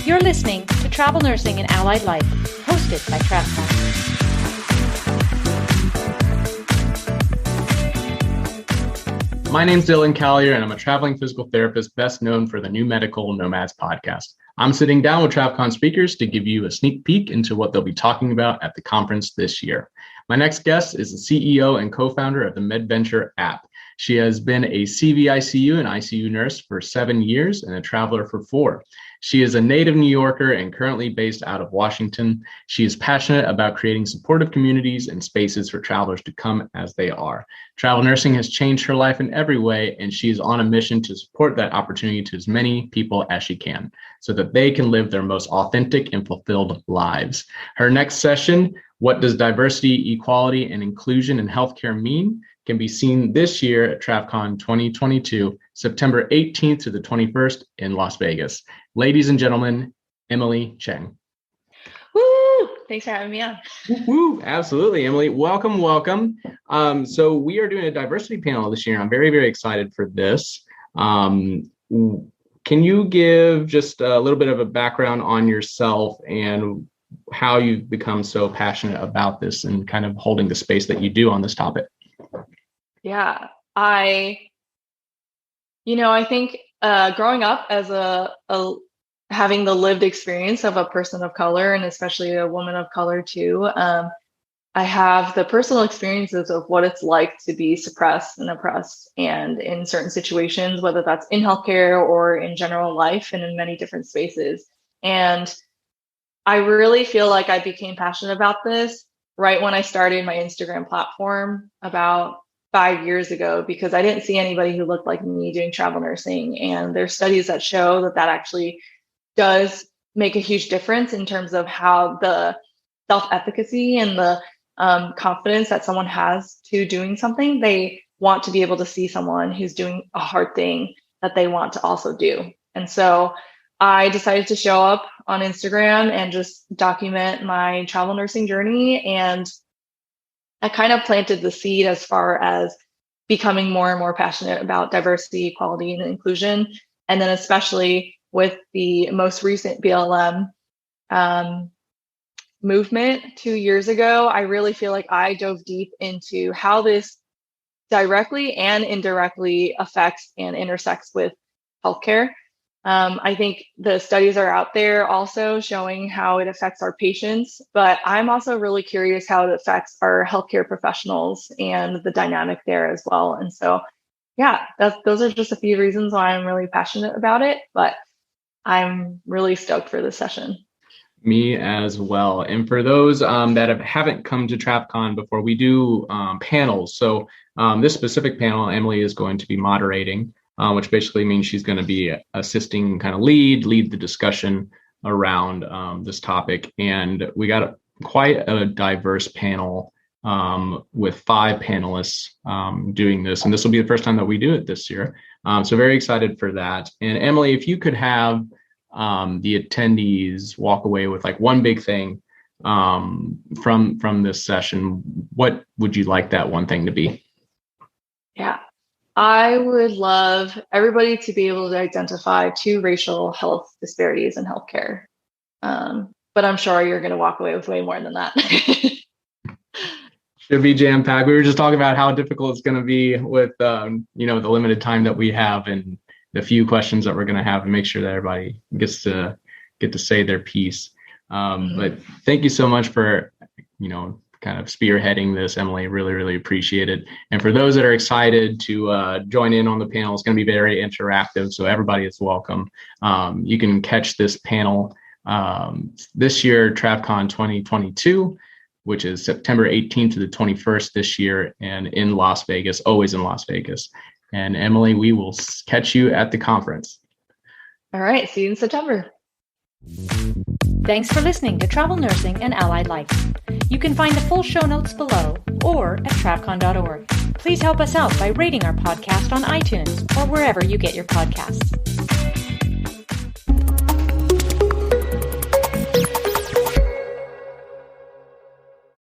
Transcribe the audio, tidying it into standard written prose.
You're listening to Travel Nursing and Allied Life, hosted by TravCon. My name's Dylan Callier, and I'm a traveling physical therapist best known for the New Medical Nomads podcast. I'm sitting down with TravCon speakers to give you a sneak peek into what they'll be talking about at the conference this year. My next guest is the CEO and co-founder of the MedVenture app. She has been a CVICU and ICU nurse for 7 years and a traveler for 4. She is a native New Yorker and currently based out of Washington. She is passionate about creating supportive communities and spaces for travelers to come as they are. Travel nursing has changed her life in every way, and she is on a mission to support that opportunity to as many people as she can so that they can live their most authentic and fulfilled lives. Her next session, What Does Diversity, Equality, and Inclusion in Healthcare Mean?, can be seen this year at TravCon 2022, September 18th to the 21st in Las Vegas. Ladies and gentlemen, Emily Cheng. Woo! Thanks for having me on. Woo! Absolutely, Emily. Welcome. So we are doing a diversity panel this year. I'm very, very excited for this. Can you give just a little bit of a background on yourself and how you've become so passionate about this and kind of holding the space that you do on this topic? Yeah, I think growing up as having the lived experience of a person of color, and especially a woman of color too, I have the personal experiences of what it's like to be suppressed and oppressed, and in certain situations, whether that's in healthcare or in general life and in many different spaces. And I really feel like I became passionate about this right when I started my Instagram platform about 5 years ago, because I didn't see anybody who looked like me doing travel nursing. And there's studies that show that actually does make a huge difference in terms of how the self-efficacy and the confidence that someone has to doing something. They want to be able to see someone who's doing a hard thing that they want to also do. And so I decided to show up on Instagram and just document my travel nursing journey. And I kind of planted the seed as far as becoming more and more passionate about diversity, equality, and inclusion. And then especially with the most recent BLM movement 2 years ago, I really feel like I dove deep into how this directly and indirectly affects and intersects with healthcare. I think the studies are out there also showing how it affects our patients, but I'm also really curious how it affects our healthcare professionals and the dynamic there as well. And so, yeah, those are just a few reasons why I'm really passionate about it, but I'm really stoked for this session. Me as well. And for those that haven't come to TravCon before, we do panels. So this specific panel, Emily is going to be moderating, which basically means she's going to be assisting, kind of lead the discussion around this topic. And we got quite a diverse panel with 5 panelists doing this. And this will be the first time that we do it this year. So very excited for that. And Emily, if you could have the attendees walk away with like one big thing from this session, what would you like that one thing to be? Yeah. I would love everybody to be able to identify 2 racial health disparities in healthcare. But I'm sure you're going to walk away with way more than that. Should be jam-packed. We were just talking about how difficult it's going to be with, the limited time that we have and the few questions that we're going to have, and make sure that everybody gets to say their piece. But thank you so much for, kind of spearheading this, Emily. Really, really appreciate it. And for those that are excited to join in on the panel, it's going to be very interactive, so everybody is welcome. You can catch this panel this year, TravCon 2022, which is September 18th to the 21st this year, and in Las Vegas, always in Las Vegas. And Emily, we will catch you at the conference. All right, see you in September. Thanks for listening to Travel Nursing and Allied Life. You can find the full show notes below or at travcon.org. Please help us out by rating our podcast on iTunes or wherever you get your podcasts.